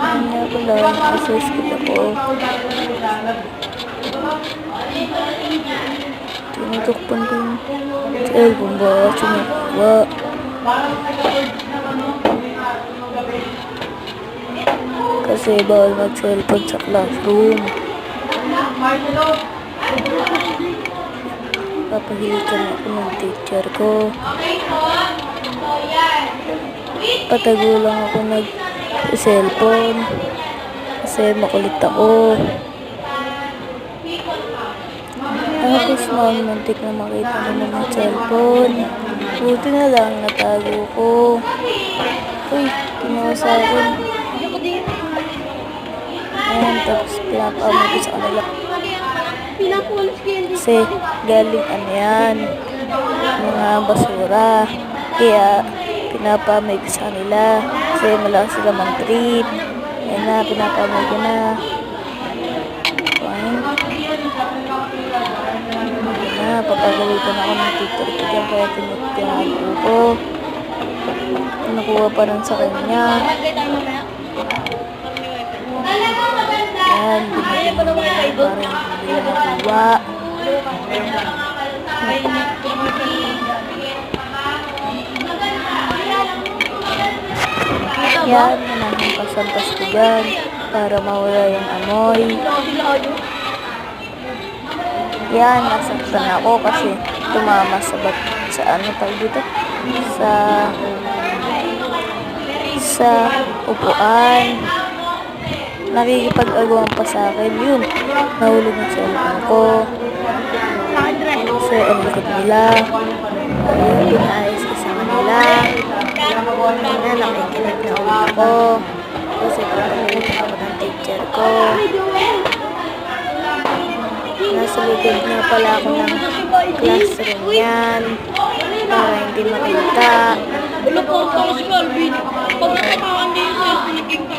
Kanya ko lang, assess kita ko. Tinutukpan ko yung cellphone ba? Sinawa. Kasi bawal mag-cellphone sa classroom. Papahilikan ako ng teacher ko. Patago lang ako nag-cellphone. Kasi makulit ako. Tapos muntik na makita naman ng cellphone. Buti na lang natago ko. Uy, kinuha sa akin. Ayan, tapos pinapamay ko sa kanila. Kasi galing ano yan, mga basura. Kaya pinapamay ko sa kanila. Kasi malakas sila mag-trip. Ayan na, pinapamay ko na. Ayan na, papagalitan ako ng teacher ko dyan. Kaya tinago ko. Nakuha pa rin sa kanya. Ayan, binigyan mo yan para hindi na nakuha. Yan, nanahampas-hampas ko dyan para mawala yung amoy. Yan, nasaktan ako kasi tumama sa ano tawag dito? Sa upuan. Nakikipag-agawan pa sa akin. Yun, nahulog ng cellphone ko. Kasi ang likod nila. Ayun, pinaayos ko sa kanila. Na nakikinig na ulit ako. Kasi papagalitan ako ng teacher ko. Nasa likod na pala ako ng classroom yan. Para hindi makita. Wala po ako si Calvin. Pagkakakaan din yung cellphone.